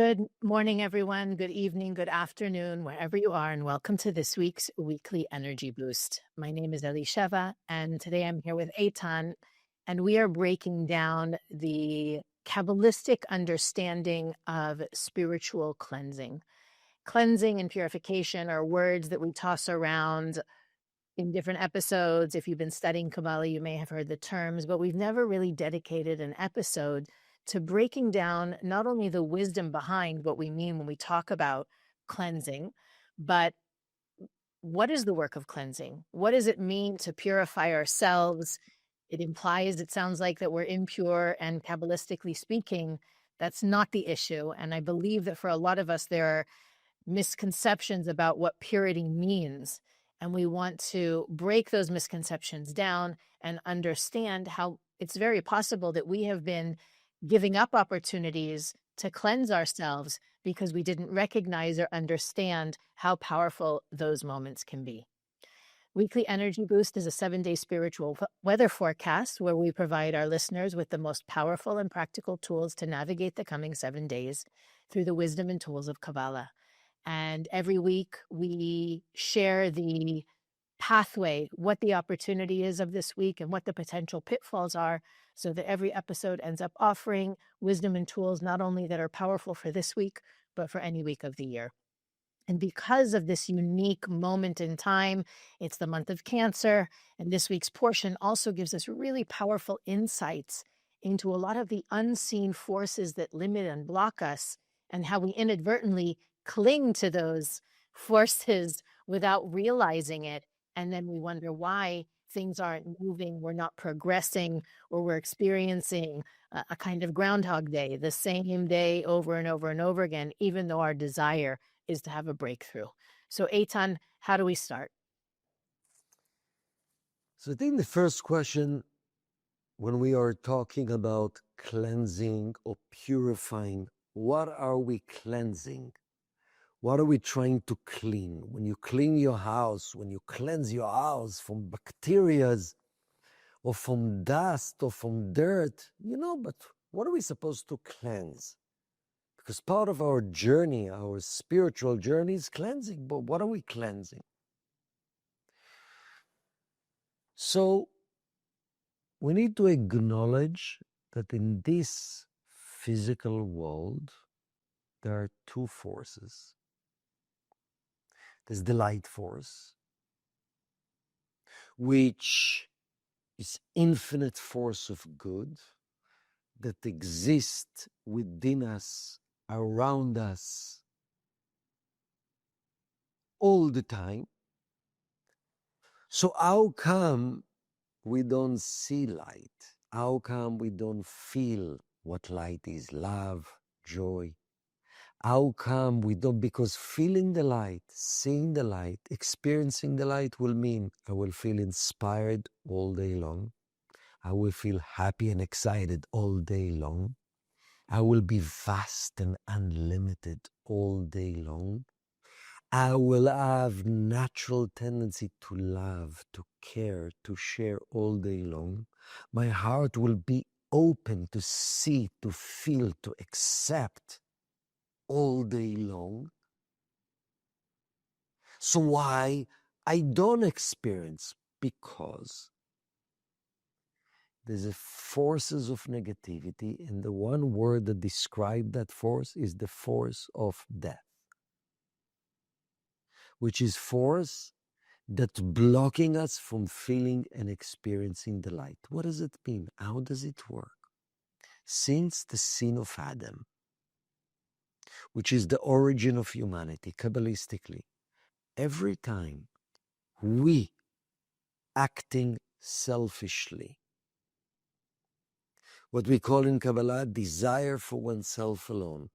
Good morning, everyone. Good evening, good afternoon, wherever you are, and welcome to this week's weekly energy boost. My name is Elisheva, and today I'm here with Eitan, and we are breaking down the Kabbalistic understanding of spiritual cleansing. Cleansing and purification are words that we toss around in different episodes. If you've been studying Kabbalah, you may have heard the terms, but we've never really dedicated an episode to breaking down not only the wisdom behind what we mean when we talk about cleansing, but what is the work of cleansing? What does it mean to purify ourselves? It sounds like that we're impure, and Kabbalistically speaking, that's not the issue. And I believe that for a lot of us, there are misconceptions about what purity means. And we want to break those misconceptions down and understand how it's very possible that we have been giving up opportunities to cleanse ourselves because we didn't recognize or understand how powerful those moments can be. Weekly Energy Boost is a 7-day spiritual weather forecast where we provide our listeners with the most powerful and practical tools to navigate the coming 7 days through the wisdom and tools of Kabbalah. And every week we share the pathway, what the opportunity is of this week and what the potential pitfalls are, so that every episode ends up offering wisdom and tools not only that are powerful for this week, but for any week of the year. And because of this unique moment in time, it's the month of Cancer, and this week's portion also gives us really powerful insights into a lot of the unseen forces that limit and block us, and how we inadvertently cling to those forces without realizing it. And then we wonder why things aren't moving, we're not progressing, or we're experiencing a kind of Groundhog Day, the same day over and over and over again, even though our desire is to have a breakthrough. So Eitan, how do we start? So I think the first question, when we are talking about cleansing or purifying, what are we cleansing? What are we trying to clean? When you clean your house, when you cleanse your house from bacteria or from dust or from dirt, but what are we supposed to cleanse? Because part of our journey, our spiritual journey, is cleansing. But what are we cleansing? So we need to acknowledge that in this physical world, there are two forces. There's the light force, which is infinite force of good that exists within us, around us, all the time. So how come we don't see light? How come we don't feel what light is? Love, joy. How come we don't? Because feeling the light, seeing the light, experiencing the light will mean I will feel inspired all day long. I will feel happy and excited all day long. I will be vast and unlimited all day long. I will have natural tendency to love, to care, to share all day long. My heart will be open to see, to feel, to accept all day long. So why I don't experience? Because there's a forces of negativity, and the one word that describes that force is the force of death, which is force that's blocking us from feeling and experiencing the light. What does it mean? How does it work? Since the sin of Adam, which is the origin of humanity, Kabbalistically, every time we acting selfishly, what we call in Kabbalah desire for oneself alone,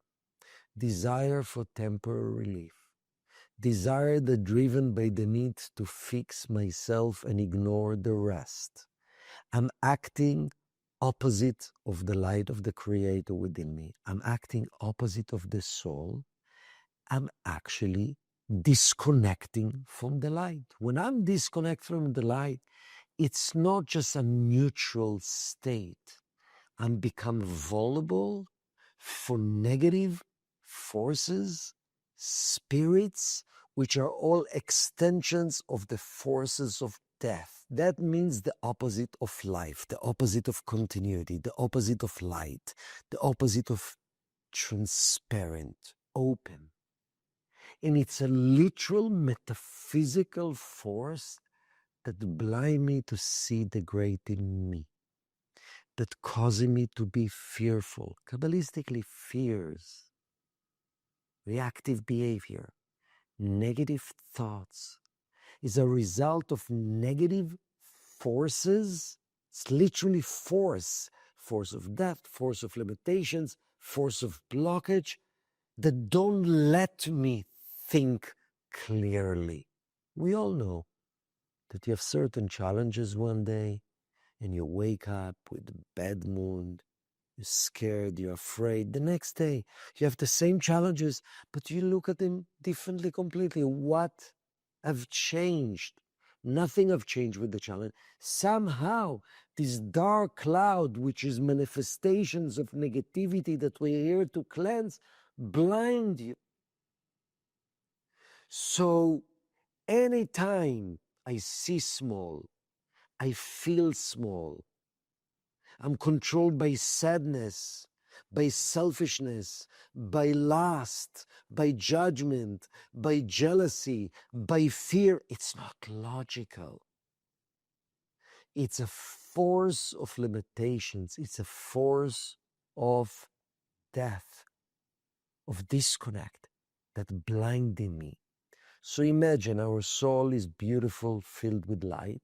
desire for temporary relief, desire that driven by the need to fix myself and ignore the rest. I'm acting opposite of the light of the Creator within me. I'm acting opposite of the soul. I'm actually disconnecting from the light. When I'm disconnected from the light, it's not just a neutral state. I'm become vulnerable for negative forces, spirits, which are all extensions of the forces of death. That means the opposite of life, the opposite of continuity, the opposite of light, the opposite of transparent, open. And it's a literal metaphysical force that blind me to see the great in me, that causing me to be fearful. Kabbalistically, fears, reactive behavior, negative thoughts is a result of negative forces. It's literally force of death, force of limitations, force of blockage that don't let me think clearly. We all know that you have certain challenges one day and you wake up with a bad mood, you're scared, you're afraid. The next day you have the same challenges, but you look at them differently completely. What have changed? Nothing have changed with the challenge. Somehow this dark cloud, which is manifestations of negativity that we're here to cleanse, blind you. So anytime I see small, I feel small, I'm controlled by sadness, by selfishness, by lust, by judgment, by jealousy, by fear. It's not logical. It's a force of limitations. It's a force of death, of disconnect that blinded me. So imagine our soul is beautiful, filled with light,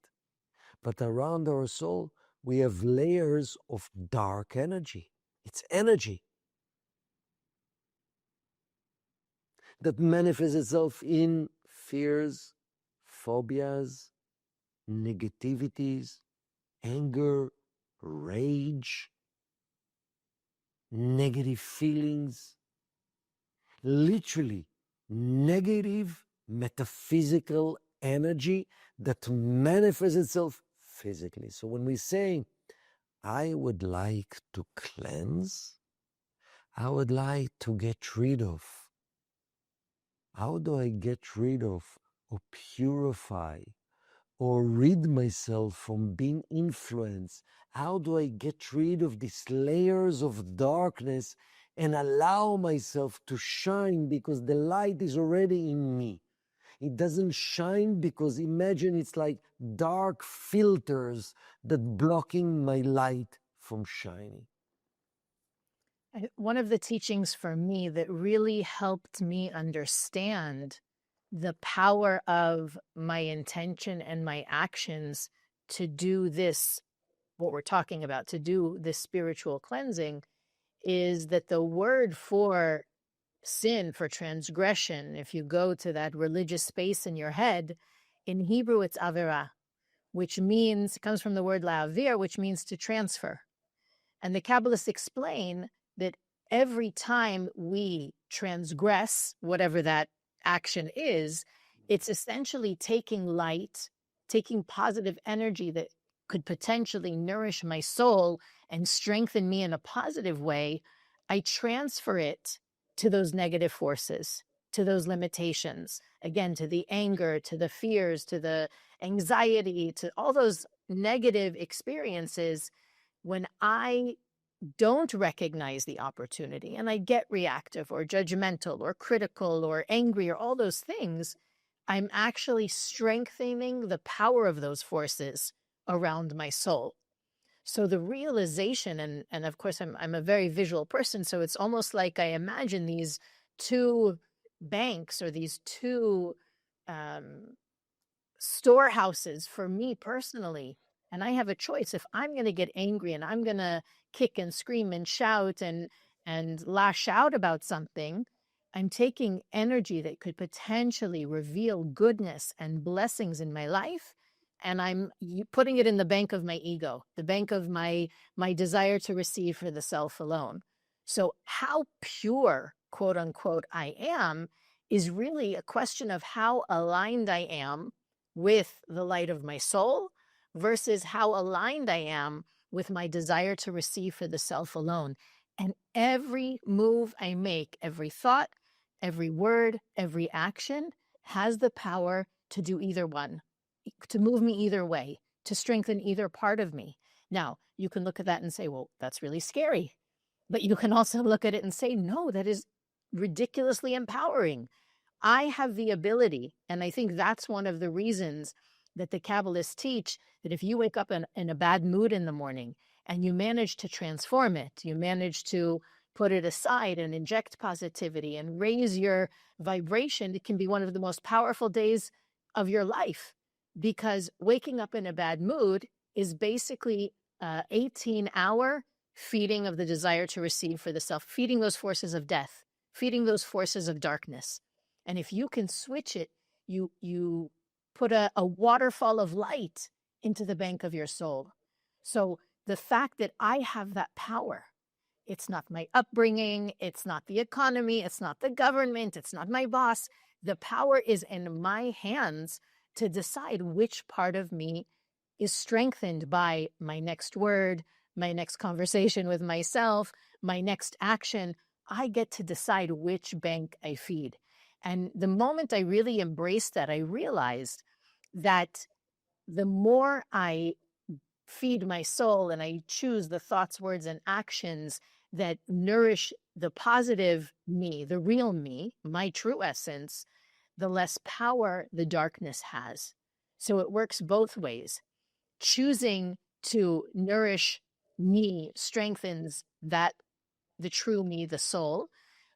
but around our soul, we have layers of dark energy. It's energy that manifests itself in fears, phobias, negativities, anger, rage, negative feelings, literally negative metaphysical energy that manifests itself physically. So when we say, I would like to cleanse, I would like to get rid of. How do I get rid of or purify or rid myself from being influenced? How do I get rid of these layers of darkness and allow myself to shine, because the light is already in me? It doesn't shine because, imagine, it's like dark filters that blocking my light from shining. One of the teachings for me that really helped me understand the power of my intention and my actions to do this, what we're talking about, to do this spiritual cleansing, is that the word for sin, for transgression, if you go to that religious space in your head, in Hebrew it's avera, which means, it comes from the word la'avir, which means to transfer. And the Kabbalists explain that every time we transgress whatever that action is, it's essentially taking light, taking positive energy that could potentially nourish my soul and strengthen me in a positive way. I transfer it to those negative forces, to those limitations, again, to the anger, to the fears, to the anxiety, to all those negative experiences. When I don't recognize the opportunity and I get reactive or judgmental or critical or angry or all those things, I'm actually strengthening the power of those forces around my soul. So the realization, and of course I'm a very visual person, so it's almost like I imagine these two banks or these two storehouses for me personally. And I have a choice. If I'm going to get angry and I'm going to kick and scream and shout and lash out about something, I'm taking energy that could potentially reveal goodness and blessings in my life, and I'm putting it in the bank of my ego, the bank of my desire to receive for the self alone. So how pure, quote unquote, I am is really a question of how aligned I am with the light of my soul versus how aligned I am with my desire to receive for the self alone. And every move I make, every thought, every word, every action has the power to do either one, to move me either way, to strengthen either part of me. Now, you can look at that and say, well, that's really scary. But you can also look at it and say, no, that is ridiculously empowering. I have the ability, and I think that's one of the reasons that the Kabbalists teach that if you wake up in a bad mood in the morning and you manage to transform it, you manage to put it aside and inject positivity and raise your vibration, it can be one of the most powerful days of your life, because waking up in a bad mood is basically 18-hour feeding of the desire to receive for the self, feeding those forces of death, feeding those forces of darkness. And if you can switch it, you put a waterfall of light into the bank of your soul. So the fact that I have that power, it's not my upbringing, it's not the economy, it's not the government, it's not my boss. The power is in my hands to decide which part of me is strengthened by my next word, my next conversation with myself, my next action. I get to decide which bank I feed. And the moment I really embraced that, I realized that the more I feed my soul and I choose the thoughts, words, and actions that nourish the positive me, the real me, my true essence, the less power the darkness has. So it works both ways. Choosing to nourish me strengthens that, the true me, the soul,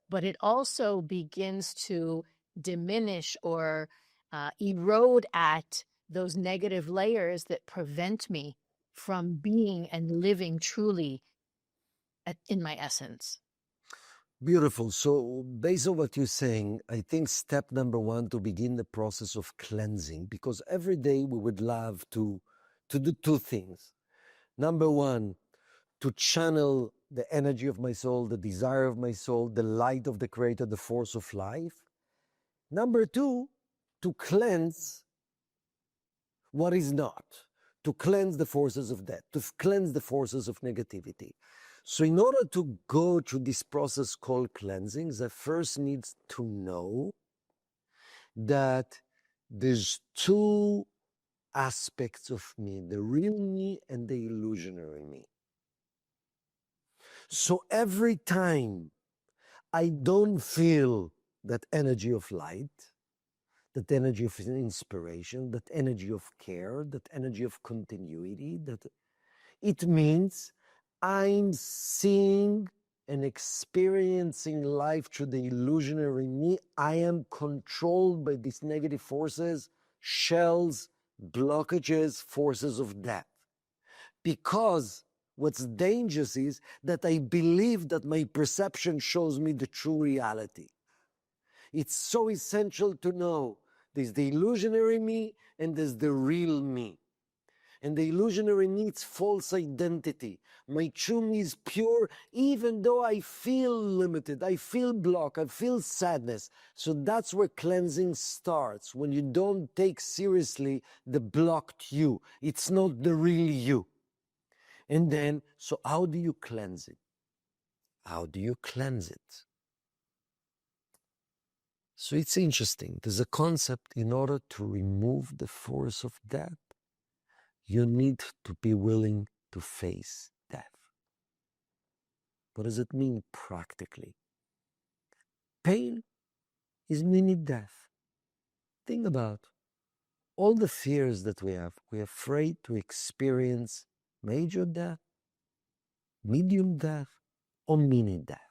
but it also begins to diminish or erode at those negative layers that prevent me from being and living truly in my essence. Beautiful. So based on what you're saying, I think step number one to begin the process of cleansing, because every day we would love to do two things. Number one, to channel the energy of my soul, the desire of my soul, the light of the Creator, the force of life. Number two, to cleanse what is not, to cleanse the forces of death, to cleanse the forces of negativity. So in order to go through this process called cleansing, I first need to know that there's two aspects of me, the real me and the illusionary me. So every time I don't feel that energy of light, that energy of inspiration, that energy of care, that energy of continuity, that it means I'm seeing and experiencing life through the illusionary me. I am controlled by these negative forces, shells, blockages, forces of death. Because what's dangerous is that I believe that my perception shows me the true reality. It's so essential to know there's the illusionary me and there's the real me. And the illusionary needs false identity. My true me is pure, even though I feel limited, I feel blocked, I feel sadness. So that's where cleansing starts, when you don't take seriously the blocked you. It's not the real you. And then, so how do you cleanse it? How do you cleanse it? So it's interesting. There's a concept, in order to remove the force of death, you need to be willing to face death. What does it mean practically? Pain is mini death. Think about all the fears that we have. We're afraid to experience major death, medium death, or mini death.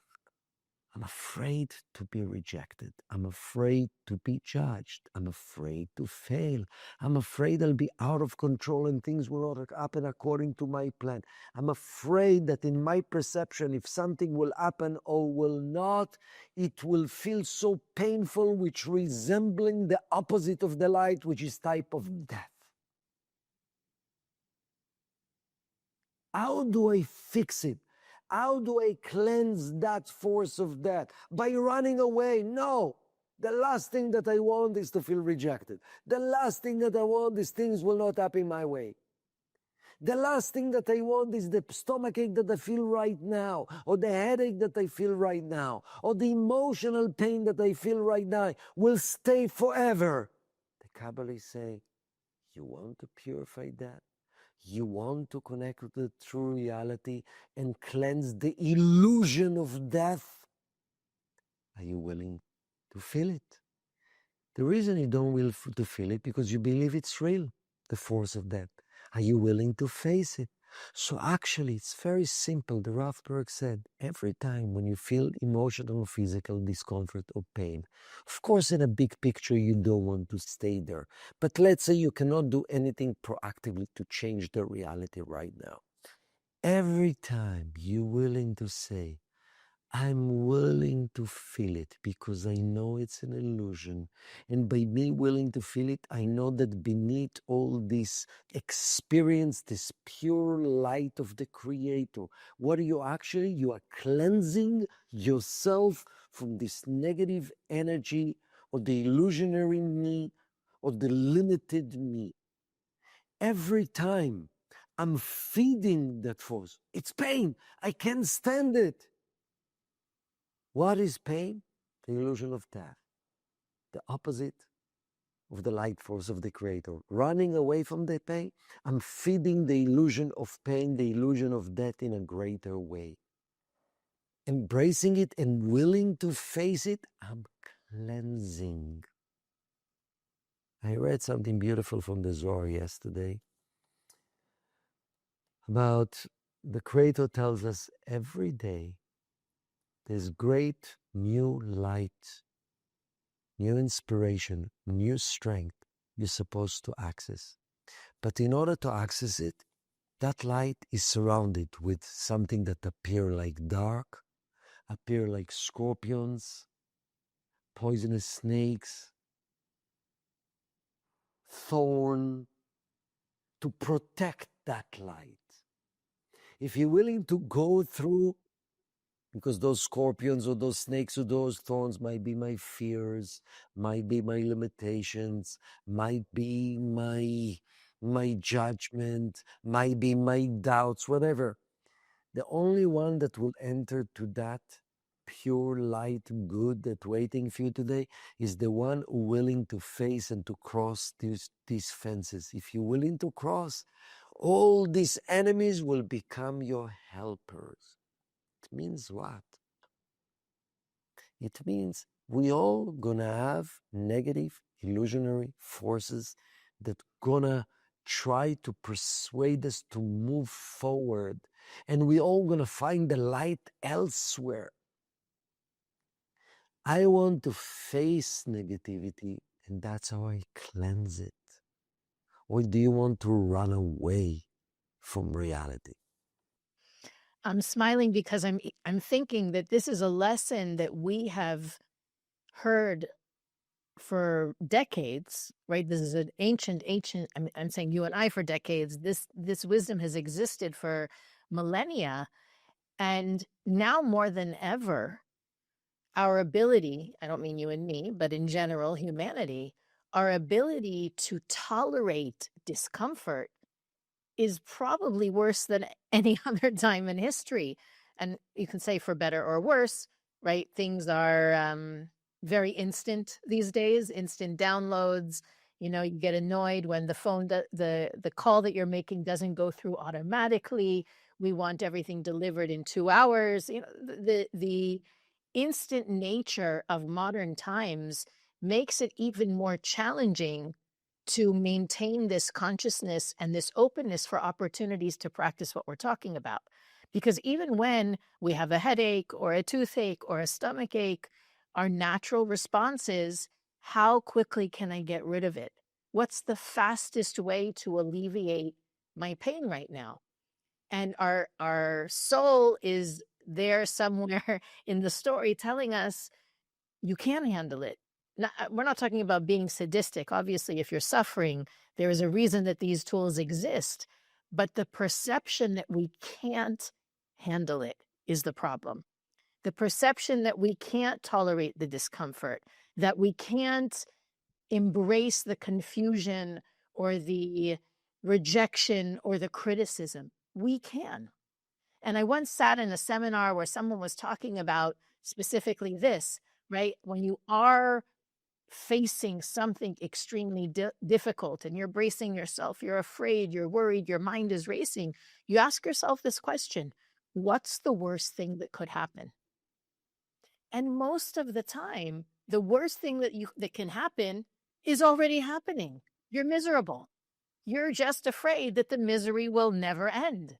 I'm afraid to be rejected. I'm afraid to be judged. I'm afraid to fail. I'm afraid I'll be out of control and things will not happen according to my plan. I'm afraid that in my perception, if something will happen or will not, it will feel so painful, which resembling the opposite of the light, which is type of death. How do I fix it? How do I cleanse that force of death? By running away? No. The last thing that I want is to feel rejected. The last thing that I want is things will not happen my way. The last thing that I want is the stomachache that I feel right now, or the headache that I feel right now, or the emotional pain that I feel right now will stay forever. The Kabbalists say, you want to purify that? You want to connect with the true reality and cleanse the illusion of death? Are you willing to feel it? The reason you don't will to feel it because you believe it's real, the force of death. Are you willing to face it? So actually, it's very simple. The Rav Berg said, every time when you feel emotional or physical discomfort or pain, of course, in a big picture, you don't want to stay there. But let's say you cannot do anything proactively to change the reality right now. Every time you're willing to say, I'm willing to feel it because I know it's an illusion. And by being willing to feel it, I know that beneath all this experience, this pure light of the Creator, what are you actually? You are cleansing yourself from this negative energy or the illusionary me or the limited me. Every time I'm feeding that force, it's pain. I can't stand it. What is pain? The illusion of death, the opposite of the light force of the Creator. Running away from the pain, I'm feeding the illusion of pain, the illusion of death in a greater way. Embracing it and willing to face it, I'm cleansing. I read something beautiful from the Zohar yesterday about the Creator tells us every day there's great new light, new inspiration, new strength you're supposed to access. But in order to access it, that light is surrounded with something that appear like dark, appear like scorpions, poisonous snakes, thorn, to protect that light. If you're willing to go through, because those scorpions or those snakes or those thorns might be my fears, might be my limitations, might be my judgment, might be my doubts, whatever. The only one that will enter to that pure light good that's waiting for you today is the one willing to face and to cross these fences. If you're willing to cross, all these enemies will become your helpers. It means what? It means we all gonna have negative, illusionary forces that gonna try to persuade us to move forward. And we all gonna find the light elsewhere. I want to face negativity, and that's how I cleanse it. Or do you want to run away from reality? I'm smiling because I'm thinking that this is a lesson that we have heard for decades, right? This is an ancient. I'm saying you and I for decades. This wisdom has existed for millennia, and now more than ever, our ability, I don't mean you and me, but in general, humanity, our ability to tolerate discomfort is probably worse than any other time in history. And you can say for better or worse, right? Things are very instant these days, instant downloads. You know, you get annoyed when the phone, the call that you're making doesn't go through automatically. We want everything delivered in 2 hours. You know, the instant nature of modern times makes it even more challenging to maintain this consciousness and this openness for opportunities to practice what we're talking about. Because even when we have a headache or a toothache or a stomach ache, our natural response is, how quickly can I get rid of it? What's the fastest way to alleviate my pain right now? And our soul is there somewhere in the story telling us, you can handle it. We're not talking about being sadistic. Obviously, if you're suffering, there is a reason that these tools exist. But the perception that we can't handle it is the problem. The perception that we can't tolerate the discomfort, that we can't embrace the confusion or the rejection or the criticism. We can. And I once sat in a seminar where someone was talking about specifically this, right? When you are facing something extremely difficult and you're bracing yourself, you're afraid, you're worried, your mind is racing, you ask yourself this question: what's the worst thing that could happen? And most of the time, the worst thing that can happen is already happening. You're miserable. You're just afraid that the misery will never end.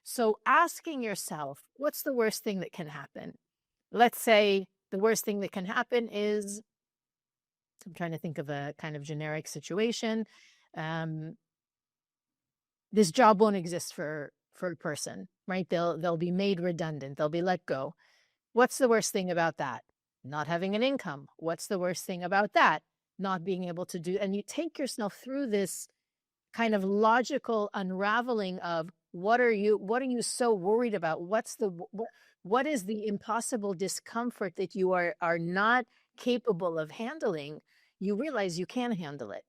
So asking yourself, what's the worst thing that can happen? Let's say the worst thing that can happen is, I'm trying to think of a kind of generic situation. This job won't exist for a person, right? They'll be made redundant. They'll be let go. What's the worst thing about that? Not having an income. What's the worst thing about that? Not being able to do, and you take yourself through this kind of logical unraveling of what are you so worried about? What is the impossible discomfort that you are not capable of handling? You realize you can handle it.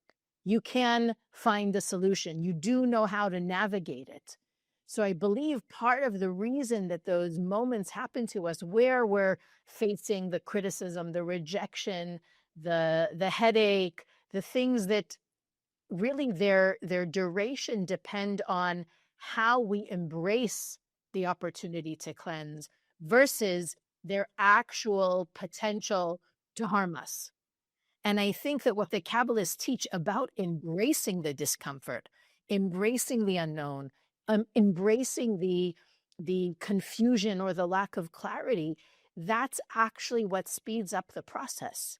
You can find the solution. You do know how to navigate it. So I believe part of the reason that those moments happen to us where we're facing the criticism, the rejection, the headache, the things that really their duration depend on how we embrace the opportunity to cleanse versus their actual potential to harm us. And I think that what the Kabbalists teach about embracing the discomfort, embracing the unknown, embracing the confusion or the lack of clarity, that's actually what speeds up the process.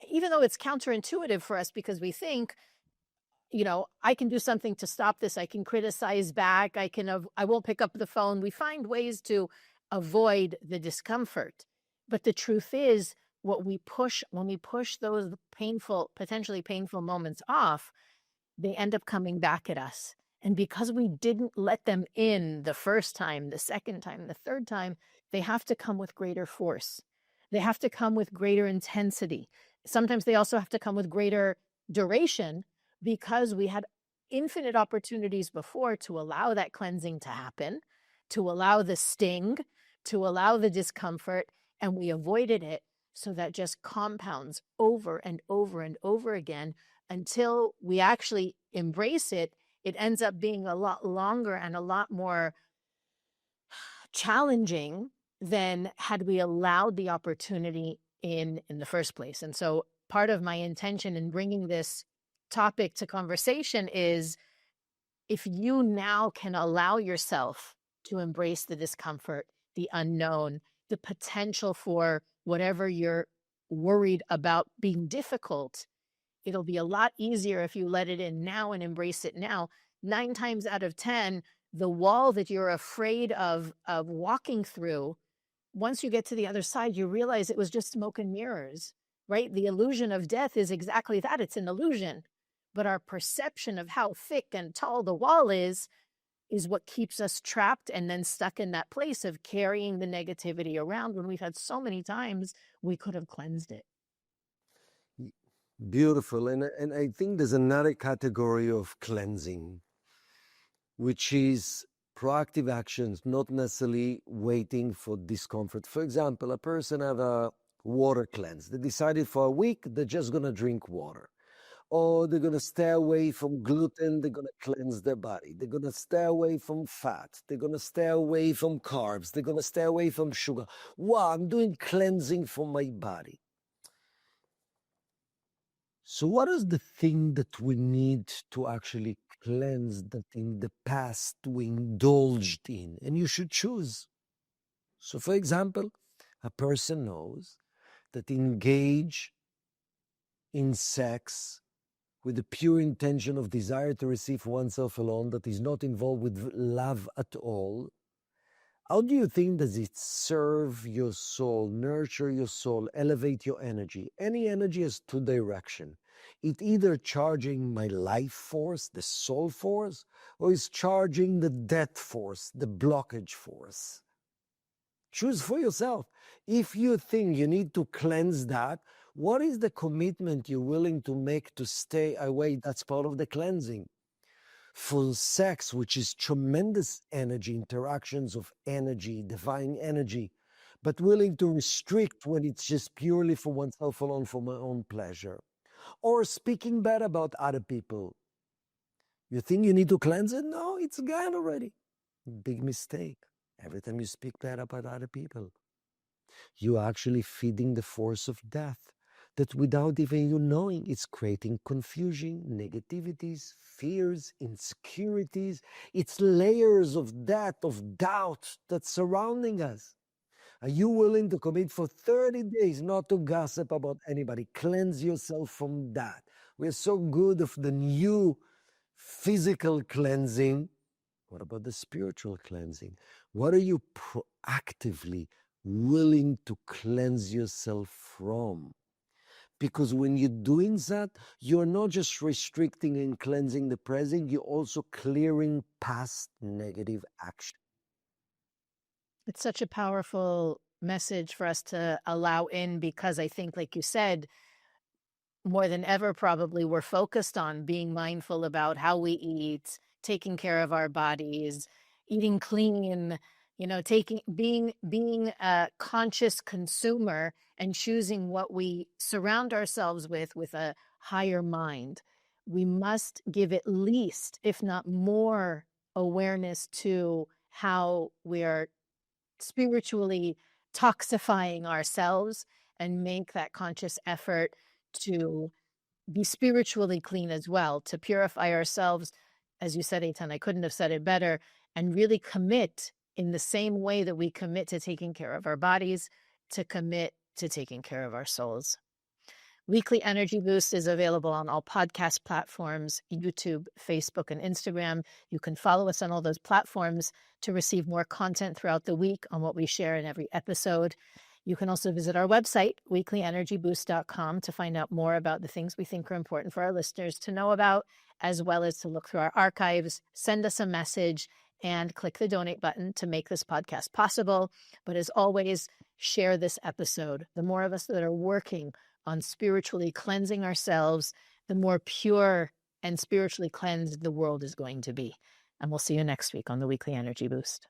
Even though it's counterintuitive for us because we think, I can do something to stop this. I can criticize back. I won't pick up the phone. We find ways to avoid the discomfort. But the truth is, when we push those potentially painful moments off, they end up coming back at us. And because we didn't let them in the first time, the second time, the third time, they have to come with greater force. They have to come with greater intensity. Sometimes they also have to come with greater duration, because we had infinite opportunities before to allow that cleansing to happen, to allow the sting, to allow the discomfort, and we avoided it. So that just compounds over and over and over again until we actually embrace it. It ends up being a lot longer and a lot more challenging than had we allowed the opportunity in the first place. And so part of my intention in bringing this topic to conversation is, if you now can allow yourself to embrace the discomfort, the unknown, the potential for whatever you're worried about being difficult, it'll be a lot easier if you let it in now and embrace it now. 9 times out of 10, the wall that you're afraid of walking through, once you get to the other side, you realize it was just smoke and mirrors, right? The illusion of death is exactly that. It's an illusion. But our perception of how thick and tall the wall is what keeps us trapped and then stuck in that place of carrying the negativity around when we've had so many times we could have cleansed it. Beautiful. And I think there's another category of cleansing, which is proactive actions, not necessarily waiting for discomfort. For example, a person had a water cleanse. They decided for a week they're just going to drink water. Or they're going to stay away from gluten. They're going to cleanse their body. They're going to stay away from fat. They're going to stay away from carbs. They're going to stay away from sugar. Wow, I'm doing cleansing for my body. So what is the thing that we need to actually cleanse, that in the past we indulged in? And you should choose. So for example, a person knows that engage in sex with the pure intention of desire to receive oneself alone, that is not involved with love at all, how do you think does it serve your soul, nurture your soul, elevate your energy? Any energy has 2 directions. It either charging my life force, the soul force, or is charging the death force, the blockage force. Choose for yourself. If you think you need to cleanse that, what is the commitment you're willing to make to stay away? That's part of the cleansing. for sex, which is tremendous energy, interactions of energy, divine energy, but willing to restrict when it's just purely for oneself alone, for my own pleasure. Or speaking bad about other people. You think you need to cleanse it? No, it's gone already. Big mistake. Every time you speak bad about other people, you're actually feeding the force of death that without even you knowing, it's creating confusion, negativities, fears, insecurities. It's layers of that, of doubt that's surrounding us. Are you willing to commit for 30 days not to gossip about anybody? Cleanse yourself from that. We're so good of the new physical cleansing. What about the spiritual cleansing? What are you proactively willing to cleanse yourself from? Because when you're doing that, you're not just restricting and cleansing the present, you're also clearing past negative action. It's such a powerful message for us to allow in, because I think, like you said, more than ever, probably we're focused on being mindful about how we eat, taking care of our bodies, eating clean, being a conscious consumer and choosing what we surround ourselves with a higher mind. We must give at least, if not more, awareness to how we are spiritually toxifying ourselves, and make that conscious effort to be spiritually clean as well, to purify ourselves. As you said, Eitan, I couldn't have said it better, and really commit in the same way that we commit to taking care of our bodies, to commit to taking care of our souls. Weekly Energy Boost is available on all podcast platforms, YouTube, Facebook, and Instagram. You can follow us on all those platforms to receive more content throughout the week on what we share in every episode. You can also visit our website, weeklyenergyboost.com, to find out more about the things we think are important for our listeners to know about, as well as to look through our archives, send us a message, and click the donate button to make this podcast possible. But as always, share this episode. The more of us that are working on spiritually cleansing ourselves, the more pure and spiritually cleansed the world is going to be. And we'll see you next week on the Weekly Energy Boost.